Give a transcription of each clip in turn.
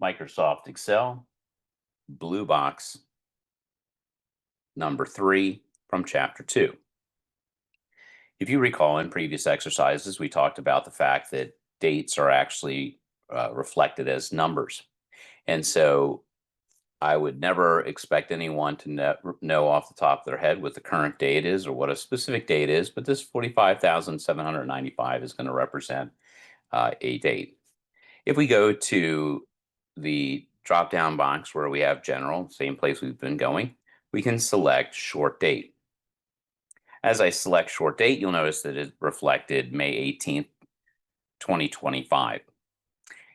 Microsoft Excel, Blue Box, number 3 from chapter 2. If you recall, in previous exercises, we talked about the fact that dates are actually reflected as numbers. And so I would never expect anyone to know off the top of their head what the current date is or what a specific date is, but this 45,795 is going to represent a date. If we go to the drop down box where we have general, same place we've been going, we can select short date. As I select short date, you'll notice that it reflected May 18th, 2025.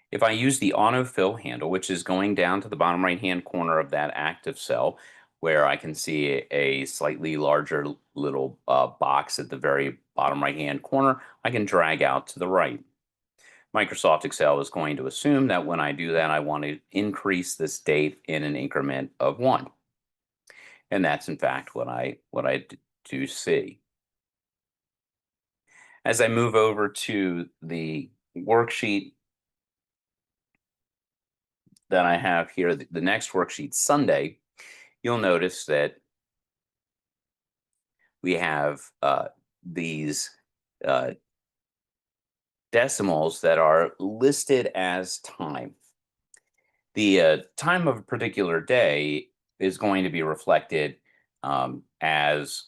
If I use the autofill handle, which is going down to the bottom right hand corner of that active cell, where I can see a slightly larger little box at the very bottom right hand corner, I can drag out to the right. Microsoft Excel is going to assume that when I do that, I want to increase this date in an increment of 1. And that's in fact what I do see. As I move over to the worksheet that I have here, the next worksheet, Sunday, you'll notice that we have these uh, decimals that are listed as time. The time of a particular day is going to be reflected as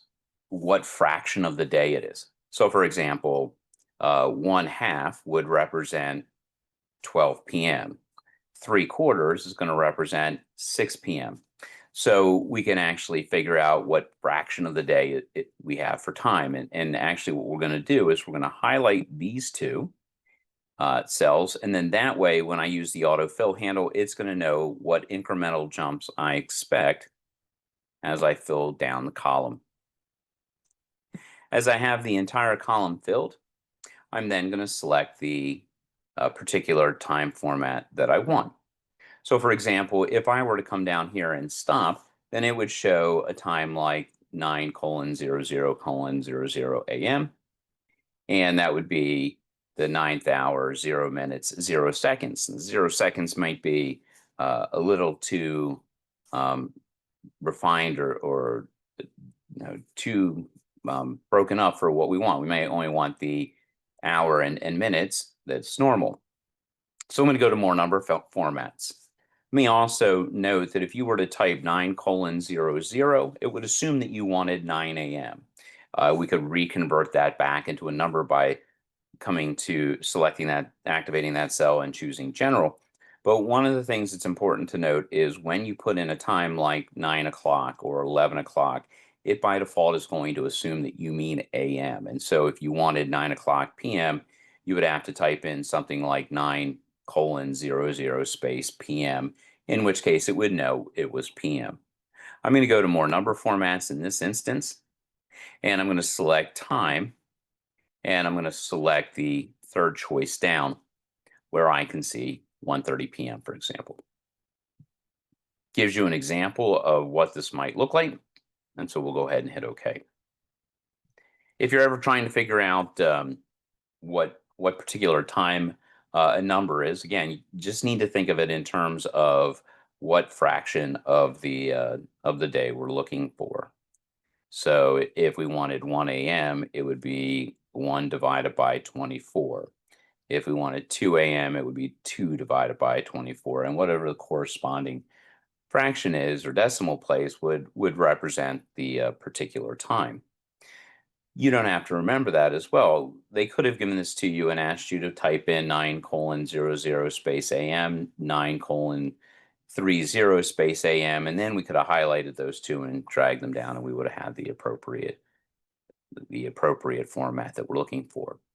what fraction of the day it is. So, for example, 1/2 would represent 12 p.m. 3/4 is going to represent 6 p.m. So we can actually figure out what fraction of the day we have for time. And actually, what we're going to do is we're going to highlight these two cells. And then that way, when I use the autofill handle, it's going to know what incremental jumps I expect as I fill down the column. As I have the entire column filled, I'm then going to select the particular time format that I want. So for example, if I were to come down here and stop, then it would show a time like 9:00:00 a.m. And that would be the 9th hour, 0 minutes, 0 seconds. And 0 seconds might be a little too refined or too broken up for what we want. We may only want the hour and minutes that's normal. So I'm going to go to more number formats. Let me also note that if you were to type 9:00, it would assume that you wanted 9 a.m. We could reconvert that back into a number by coming to selecting that, activating that cell and choosing general. But one of the things that's important to note is when you put in a time like 9 o'clock or 11 o'clock, it by default is going to assume that you mean AM. And so if you wanted 9 o'clock PM, you would have to type in something like 9:00 space PM, in which case it would know it was PM. I'm going to go to more number formats in this instance, and I'm going to select time, and I'm going to select the third choice down where I can see 1:30 p.m., for example. Gives you an example of what this might look like, and so we'll go ahead and hit OK. If you're ever trying to figure out what particular time a number is, again, you just need to think of it in terms of what fraction of the day we're looking for. So if we wanted 1 a.m., it would be 1 divided by 24. If we wanted 2 a.m., it would be 2 divided by 24. And whatever the corresponding fraction is or decimal place would represent the particular time. You don't have to remember that as well. They could have given this to you and asked you to type in 9:00 space AM, 9:30 space AM, and then we could have highlighted those two and dragged them down, and we would have had the appropriate format that we're looking for.